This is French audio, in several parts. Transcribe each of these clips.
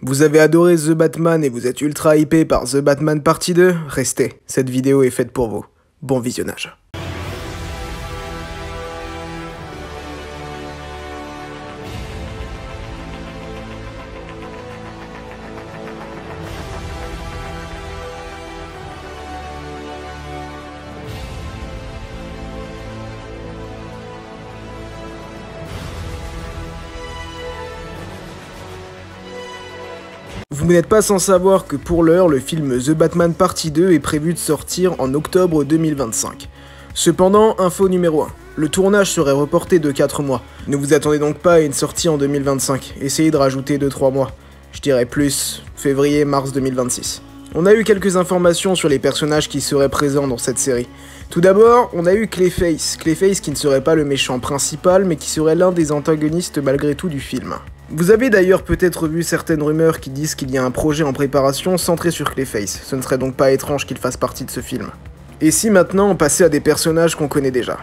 Vous avez adoré The Batman et vous êtes ultra hypé par The Batman partie 2? Restez, cette vidéo est faite pour vous. Bon visionnage. Vous n'êtes pas sans savoir que pour l'heure, le film The Batman partie 2 est prévu de sortir en octobre 2025. Cependant, info numéro 1, le tournage serait reporté de 4 mois. Ne vous attendez donc pas à une sortie en 2025, essayez de rajouter 2-3 mois. Je dirais plus, février-mars 2026. On a eu quelques informations sur les personnages qui seraient présents dans cette série. Tout d'abord, on a eu Clayface qui ne serait pas le méchant principal, mais qui serait l'un des antagonistes malgré tout du film. Vous avez d'ailleurs peut-être vu certaines rumeurs qui disent qu'il y a un projet en préparation centré sur Clayface, ce ne serait donc pas étrange qu'il fasse partie de ce film. Et si maintenant on passait à des personnages qu'on connaît déjà.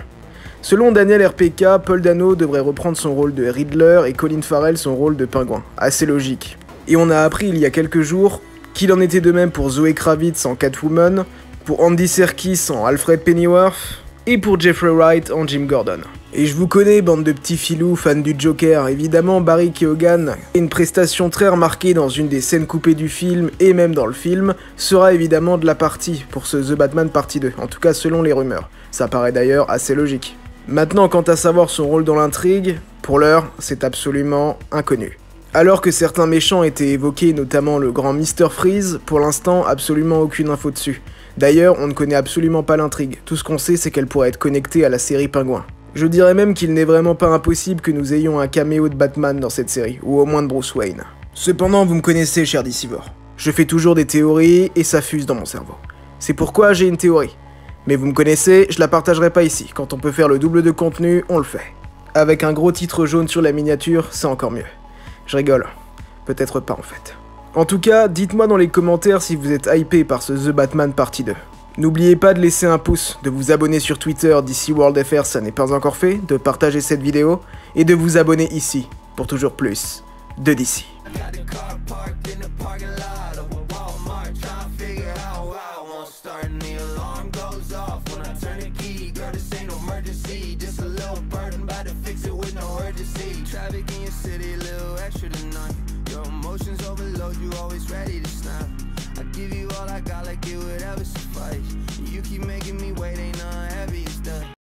Selon Daniel RPK, Paul Dano devrait reprendre son rôle de Riddler et Colin Farrell son rôle de Pingouin, assez logique. Et on a appris il y a quelques jours qu'il en était de même pour Zoe Kravitz en Catwoman, pour Andy Serkis en Alfred Pennyworth, et pour Jeffrey Wright en Jim Gordon. Et je vous connais, bande de petits filous fans du Joker, évidemment Barry Keoghan, une prestation très remarquée dans une des scènes coupées du film, et même dans le film, sera évidemment de la partie pour ce The Batman partie 2, en tout cas selon les rumeurs. Ça paraît d'ailleurs assez logique. Maintenant, quant à savoir son rôle dans l'intrigue, pour l'heure, c'est absolument inconnu. Alors que certains méchants étaient évoqués, notamment le grand Mr. Freeze, pour l'instant, absolument aucune info dessus. D'ailleurs, on ne connaît absolument pas l'intrigue, tout ce qu'on sait c'est qu'elle pourrait être connectée à la série Pingouin. Je dirais même qu'il n'est vraiment pas impossible que nous ayons un caméo de Batman dans cette série, ou au moins de Bruce Wayne. Cependant, vous me connaissez, cher Dicivore. Je fais toujours des théories et ça fuse dans mon cerveau. C'est pourquoi j'ai une théorie. Mais vous me connaissez, je la partagerai pas ici. Quand on peut faire le double de contenu, on le fait. Avec un gros titre jaune sur la miniature, c'est encore mieux. Je rigole. Peut-être pas en fait. En tout cas, dites-moi dans les commentaires si vous êtes hypé par ce The Batman partie 2. N'oubliez pas de laisser un pouce, de vous abonner sur Twitter DC World FR, ça n'est pas encore fait, de partager cette vidéo, et de vous abonner ici, pour toujours plus de DC. You always ready to snap. I give you all I got, like it would ever suffice. You keep making me wait, ain't nothing heavy as that.